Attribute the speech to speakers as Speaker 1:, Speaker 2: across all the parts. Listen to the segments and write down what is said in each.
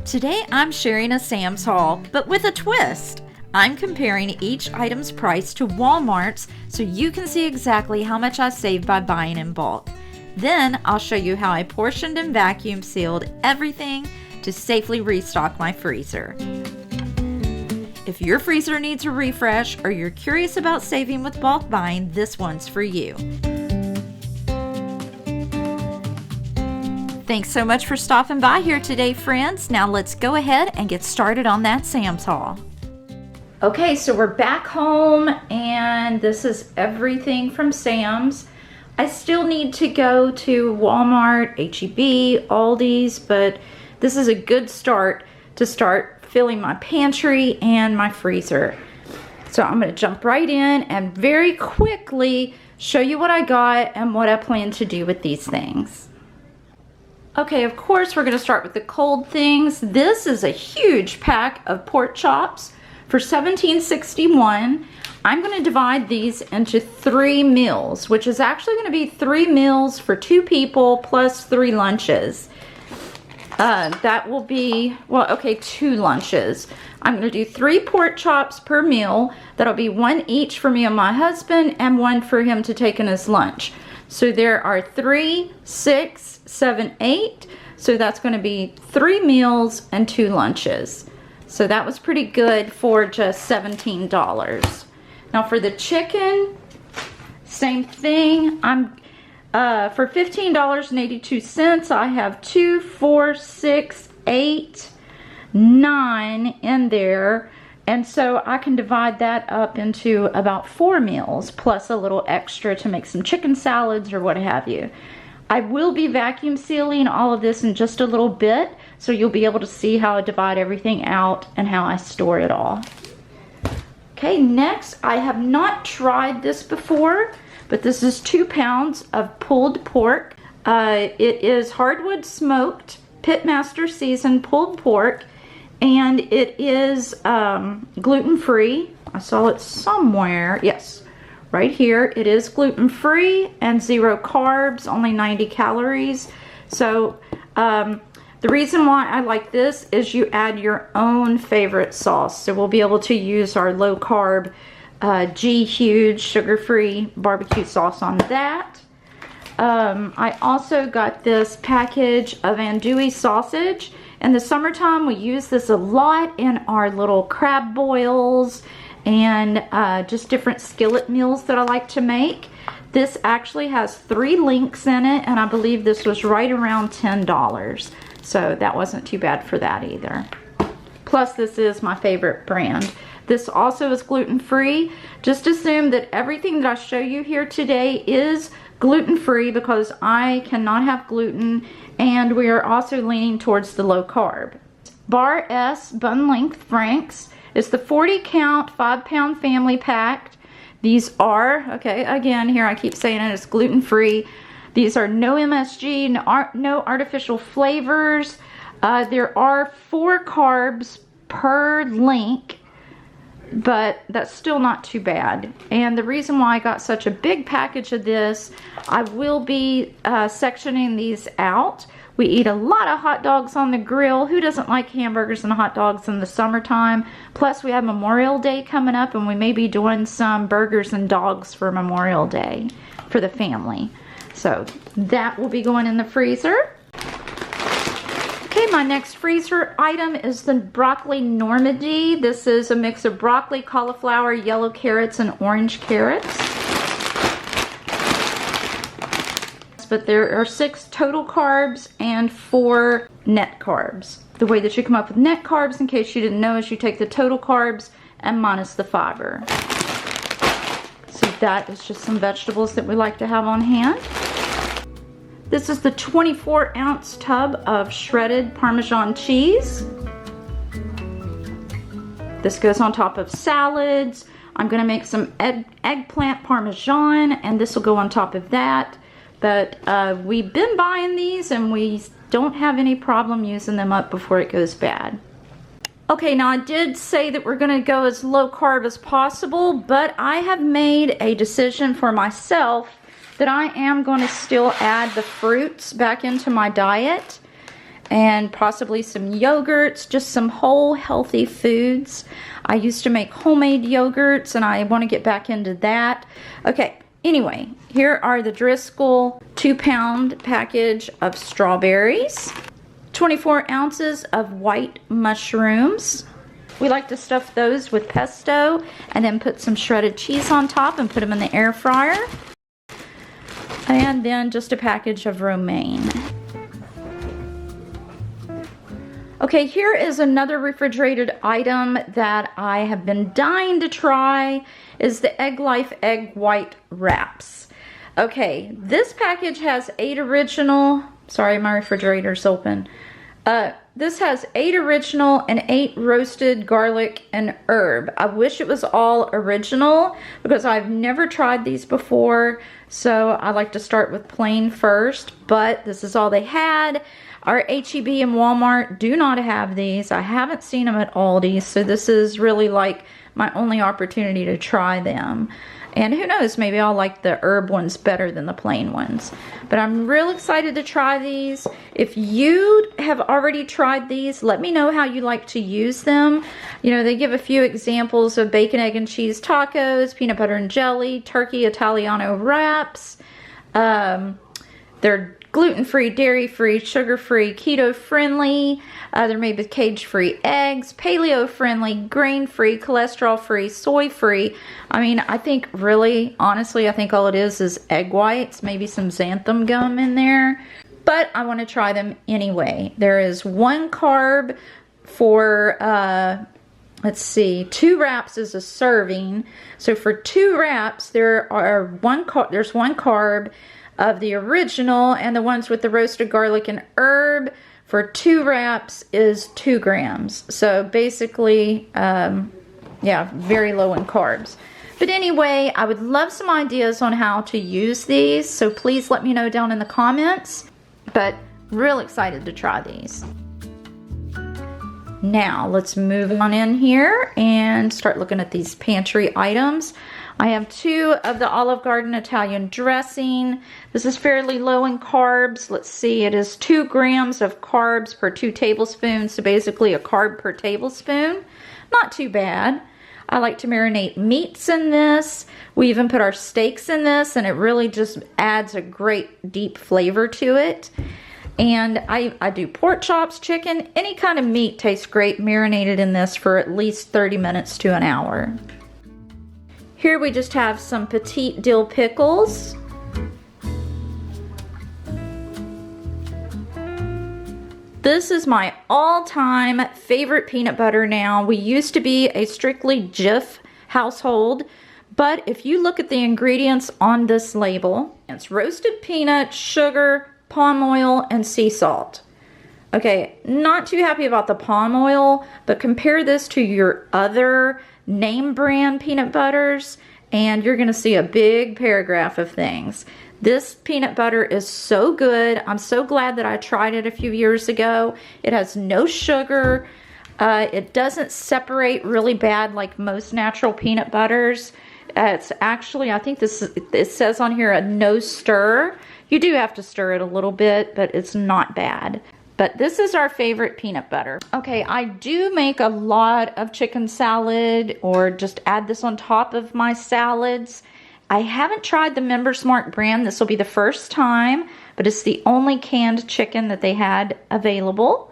Speaker 1: Today I'm sharing a Sam's haul, but with a twist. I'm comparing each item's price to Walmart's so you can see exactly how much I saved by buying in bulk. Then I'll show you how I portioned and vacuum sealed everything to safely restock my freezer. If your freezer needs a refresh or you're curious about saving with bulk buying, this one's for you. Thanks so much for stopping by here today, friends. Now let's go ahead and get started on that Sam's haul. Okay, so we're back home and this is everything from Sam's. I still need to go to Walmart, H-E-B, Aldi's, but this is a good start to start filling my pantry and my freezer. So I'm going to jump right in and very quickly show you what I got and what I plan to do with these things. Okay, of course, we're going to start with the cold things. This is a huge pack of pork chops for $17.61. I'm going to divide these into 3 meals, which is actually going to be 3 meals for 2 people plus 3 lunches. That will be, well, okay, 2 lunches. I'm going to do 3 pork chops per meal. That'll be 1 each for me and my husband and 1 for him to take in his lunch. So there are 3, 6, 7, 8. So that's going to be 3 meals and 2 lunches. So that was pretty good for just $17. Now for the chicken, same thing. I'm for $15.82. I have 2, 4, 6, 8, 9 in there. And so I can divide that up into about 4 meals plus a little extra to make some chicken salads or what have you. I will be vacuum sealing all of this in just a little bit, so you'll be able to see how I divide everything out and how I store it all. Okay, next, I have not tried this before, but this is 2 pounds of pulled pork. It is hardwood smoked, pitmaster seasoned pulled pork, and it is gluten-free. I saw it somewhere. Yes, right here. It is gluten-free and 0 carbs, only 90 calories. So the reason why I like this is you add your own favorite sauce. So we'll be able to use our low-carb G Huge sugar-free barbecue sauce on that. I also got this package of andouille sausage. In the summertime, we use this a lot in our little crab boils and just different skillet meals that I like to make. This actually has 3 links in it, and I believe this was right around $10. So that wasn't too bad for that either. Plus, this is my favorite brand. This also is gluten-free. Just assume that everything that I show you here today is gluten-free because I cannot have gluten, and we are also leaning towards the low carb. Bar S bun length franks is the 40 count 5-pound family packed. These are, okay, again, here I keep saying it, it's gluten-free. These are no MSG, no artificial flavors. There are 4 carbs per link, but that's still not too bad. And the reason why I got such a big package of this, I will be sectioning these out. We eat a lot of hot dogs on the grill. Who doesn't like hamburgers and hot dogs in the summertime? Plus we have Memorial Day coming up, and we may be doing some burgers and dogs for Memorial Day for the family. So that will be going in the freezer. Okay, my next freezer item is the broccoli Normandy. This is a mix of broccoli, cauliflower, yellow carrots, and orange carrots. But there are 6 total carbs and 4 net carbs. The way that you come up with net carbs, in case you didn't know, is you take the total carbs and minus the fiber. So that is just some vegetables that we like to have on hand. This is the 24-ounce tub of shredded Parmesan cheese. This goes on top of salads. I'm going to make some eggplant Parmesan, and this will go on top of that. But we've been buying these, and we don't have any problem using them up before it goes bad. Okay, now I did say that we're going to go as low carb as possible, but I have made a decision for myself that I am going to still add the fruits back into my diet. and possibly some yogurts, just some whole healthy foods. I used to make homemade yogurts and I want to get back into that. Okay, anyway, here are the Driscoll 2-pound package of strawberries, 24 ounces of white mushrooms. We like to stuff those with pesto and then put some shredded cheese on top and put them in the air fryer. And then just a package of romaine. Okay, here is another refrigerated item that I have been dying to try, is the Egg Life egg white wraps. Okay, this package has 8 original, sorry, my refrigerator's open. This has 8 original and 8 roasted garlic and herb. I wish it was all original because I've never tried these before, so I like to start with plain first, but this is all they had. Our H-E-B and Walmart do not have these. I haven't seen them at Aldi, so this is really like my only opportunity to try them. And who knows, maybe I'll like the herb ones better than the plain ones. But I'm real excited to try these. If you have already tried these, let me know how you like to use them. You know, they give a few examples of bacon, egg, and cheese tacos, peanut butter and jelly, turkey Italiano wraps. They're gluten-free, dairy-free, sugar-free, keto-friendly. They're made with cage-free eggs, paleo-friendly, grain-free, cholesterol-free, soy-free. I mean, I think really, honestly, I think all it is egg whites, maybe some xanthan gum in there. But I want to try them anyway. There is 1 carb for, let's see, 2 wraps is a serving. So for 2 wraps, there's 1 carb of the original, and the ones with the roasted garlic and herb for 2 wraps is 2 grams. So basically, yeah, very low in carbs. But anyway, I would love some ideas on how to use these, so please let me know down in the comments. But real excited to try these. Now let's move on in here and start looking at these pantry items. I have 2 of the Olive Garden Italian dressing. This is fairly low in carbs. Let's see, it is 2 grams of carbs per 2 tablespoons, so basically a carb per tablespoon. Not too bad. I like to marinate meats in this. We even put our steaks in this, and it really just adds a great deep flavor to it. And I do pork chops, chicken, any kind of meat tastes great marinated in this for at least 30 minutes to an hour. Here we just have some petite dill pickles. This is my all-time favorite peanut butter now. We used to be a strictly Jif household, but if you look at the ingredients on this label, it's roasted peanuts, sugar, palm oil, and sea salt. Okay, not too happy about the palm oil, but compare this to your other name brand peanut butters and you're gonna see a big paragraph of things. This peanut butter is so good. I'm so glad that I tried it a few years ago. It has no sugar. It doesn't separate really bad like most natural peanut butters. It's actually, I think it says on here a no stir. You do have to stir it a little bit, but it's not bad. But this is our favorite peanut butter. Okay, I do make a lot of chicken salad or just add this on top of my salads. I haven't tried the Members Mark brand. This will be the first time, but it's the only canned chicken that they had available.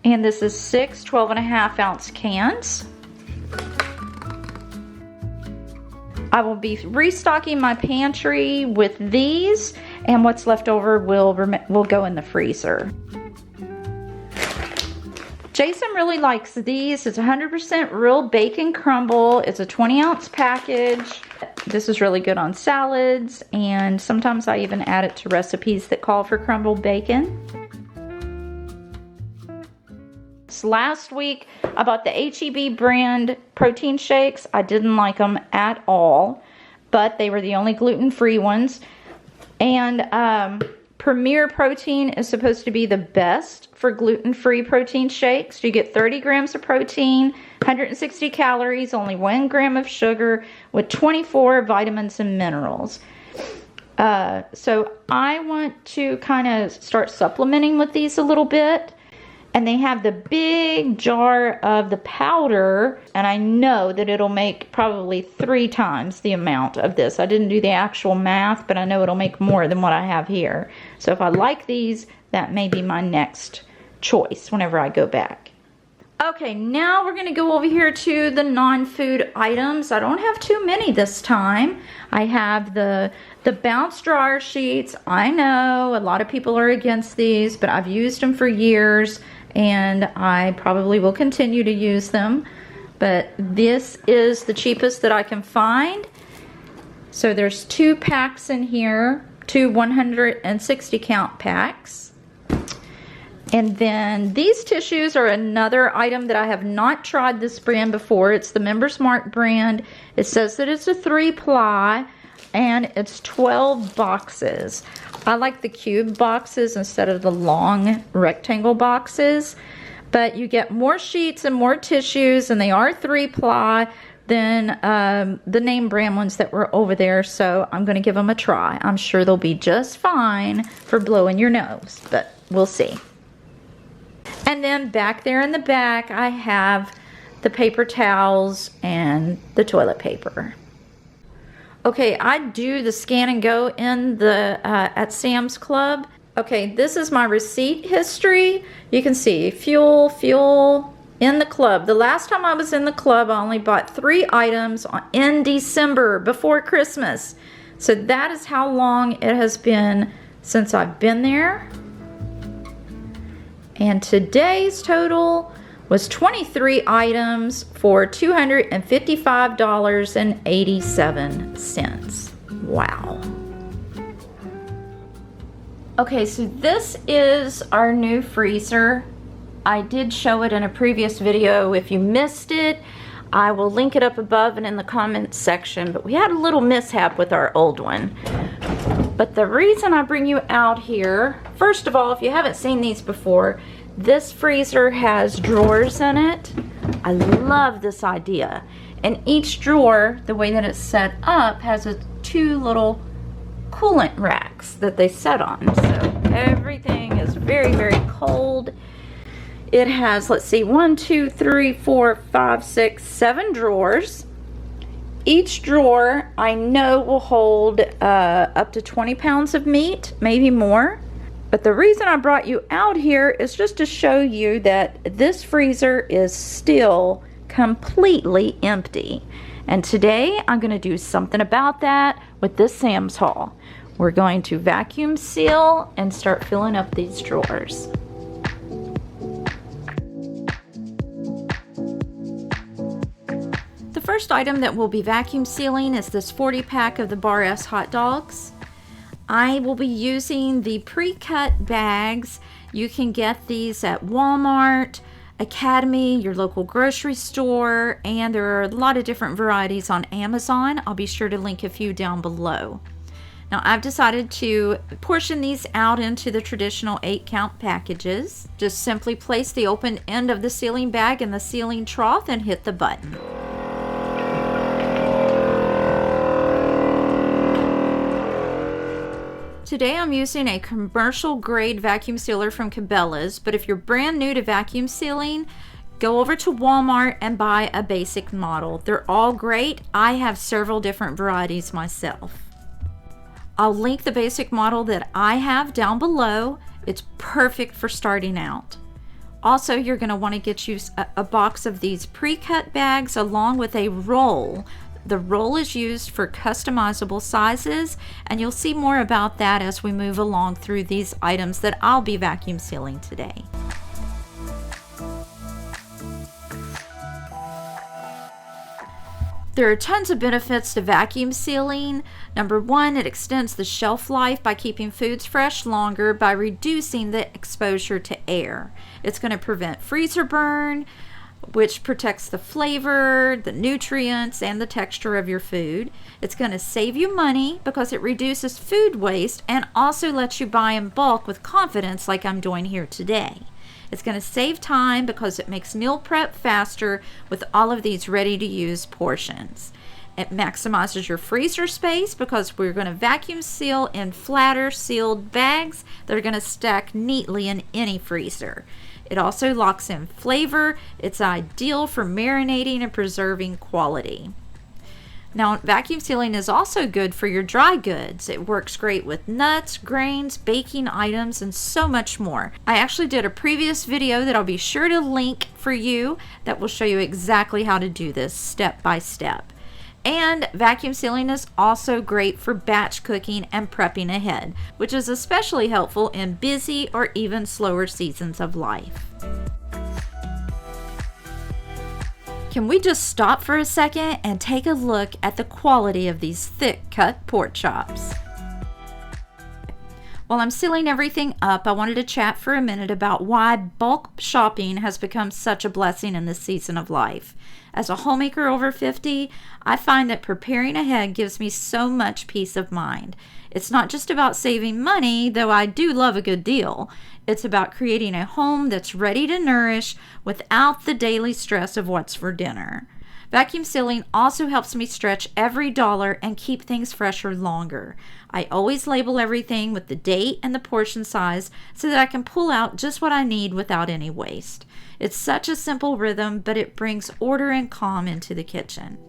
Speaker 1: And this is 6 12.5-ounce cans. I will be restocking my pantry with these, and what's left over will go in the freezer. Jason really likes these. It's 100% real bacon crumble. It's a 20-ounce package. This is really good on salads, and sometimes I even add it to recipes that call for crumbled bacon. Last week, I bought the H-E-B brand protein shakes. I didn't like them at all, but they were the only gluten-free ones. And Premier Protein is supposed to be the best for gluten-free protein shakes. You get 30 grams of protein, 160 calories, only 1 gram of sugar, with 24 vitamins and minerals. So I want to kind of start supplementing with these a little bit. And they have the big jar of the powder, and I know that it'll make probably 3 times the amount of this. I didn't do the actual math, but I know it'll make more than what I have here. So if I like these, that may be my next choice whenever I go back. Okay, now we're going to go over here to the non-food items. I don't have too many this time. I have the bounce dryer sheets. I know a lot of people are against these, but I've used them for years, and I probably will continue to use them. But this is the cheapest that I can find. So there's 2 packs in here, 2 160 count packs. And then these tissues are another item that I have not tried this brand before. It's the Members Mark brand. It says that it's a 3-ply and it's 12 boxes. I like the cube boxes instead of the long rectangle boxes. But you get more sheets and more tissues, and they are 3-ply than the name brand ones that were over there. So I'm going to give them a try. I'm sure they'll be just fine for blowing your nose, but we'll see. And then back there in the back, I have the paper towels and the toilet paper. Okay, I do the scan and go in the at Sam's Club. Okay, this is my receipt history. You can see fuel in the club. The last time I was in the club, I only bought 3 items in December before Christmas. So that is how long it has been since I've been there. And today's total was 23 items for $255.87. Wow. Okay, so this is our new freezer. I did show it in a previous video. If you missed it, I will link it up above and in the comments section. But we had a little mishap with our old one. But the reason I bring you out here, first of all, if you haven't seen these before, this freezer has drawers in it. I love this idea. And each drawer, the way that it's set up, has 2 little coolant racks that they set on. So everything is very, very cold. It has, let's see, 1, 2, 3, 4, 5, 6, 7 drawers. Each drawer I know will hold up to 20 pounds of meat, maybe more. But the reason I brought you out here is just to show you that this freezer is still completely empty. And today I'm going to do something about that with this Sam's haul. We're going to vacuum seal and start filling up these drawers. The first item that we'll be vacuum sealing is this 40-pack of the Bar S hot dogs. I will be using the pre-cut bags. You can get these at Walmart, Academy, your local grocery store, and there are a lot of different varieties on Amazon. I'll be sure to link a few down below. Now I've decided to portion these out into the traditional 8-count packages. Just simply place the open end of the sealing bag in the sealing trough and hit the button. Today I'm using a commercial grade vacuum sealer from Cabela's, but if you're brand new to vacuum sealing, go over to Walmart and buy a basic model. They're all great. I have several different varieties myself. I'll link the basic model that I have down below. It's perfect for starting out. Also, you're going to want to get you a box of these pre-cut bags along with a roll. The roll is used for customizable sizes, and you'll see more about that as we move along through these items that I'll be vacuum sealing today. There are tons of benefits to vacuum sealing. Number 1, it extends the shelf life by keeping foods fresh longer by reducing the exposure to air. It's going to prevent freezer burn, which protects the flavor, the nutrients, and the texture of your food. It's going to save you money because it reduces food waste and also lets you buy in bulk with confidence like I'm doing here today. It's going to save time because it makes meal prep faster with all of these ready-to-use portions. It maximizes your freezer space because we're going to vacuum seal in flatter sealed bags that are going to stack neatly in any freezer. It also locks in flavor. It's ideal for marinating and preserving quality. Now, vacuum sealing is also good for your dry goods. It works great with nuts, grains, baking items, and so much more. I actually did a previous video that I'll be sure to link for you that will show you exactly how to do this step by step. And vacuum sealing is also great for batch cooking and prepping ahead, which is especially helpful in busy or even slower seasons of life. Can we just stop for a second and take a look at the quality of these thick cut pork chops? While I'm sealing everything up, I wanted to chat for a minute about why bulk shopping has become such a blessing in this season of life. As a homemaker over 50, I find that preparing ahead gives me so much peace of mind. It's not just about saving money, though I do love a good deal. It's about creating a home that's ready to nourish without the daily stress of what's for dinner. Vacuum sealing also helps me stretch every dollar and keep things fresher longer. I always label everything with the date and the portion size so that I can pull out just what I need without any waste. It's such a simple rhythm, but it brings order and calm into the kitchen.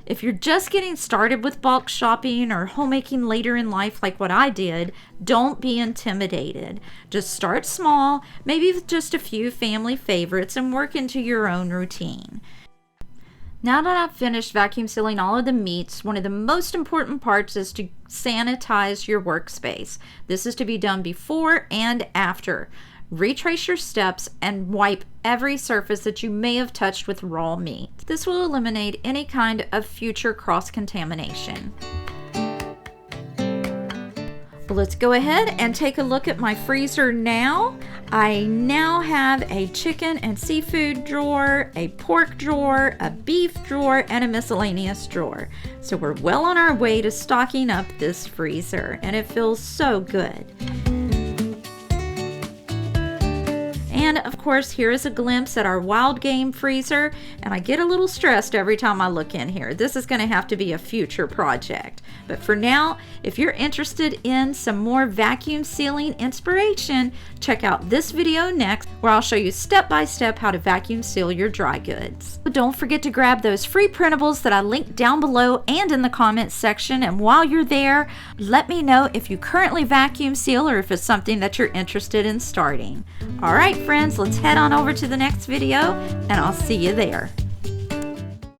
Speaker 1: If you're just getting started with bulk shopping or homemaking later in life like what I did, don't be intimidated. Just start small, maybe with just a few family favorites, and work into your own routine. Now that I've finished vacuum sealing all of the meats, one of the most important parts is to sanitize your workspace. This is to be done before and after. Retrace your steps and wipe every surface that you may have touched with raw meat. This will eliminate any kind of future cross-contamination. Well, let's go ahead and take a look at my freezer now. I now have a chicken and seafood drawer, a pork drawer, a beef drawer, and a miscellaneous drawer. So we're well on our way to stocking up this freezer, and it feels so good. And of course, here is a glimpse at our wild game freezer, and I get a little stressed every time I look in here. This is going to have to be a future project. But for now, if you're interested in some more vacuum sealing inspiration, check out this video next, where I'll show you step by step how to vacuum seal your dry goods. But don't forget to grab those free printables that I linked down below and in the comments section. And while you're there, let me know if you currently vacuum seal or if it's something that you're interested in starting. All right, friends, let's head on over to the next video, and I'll see you there.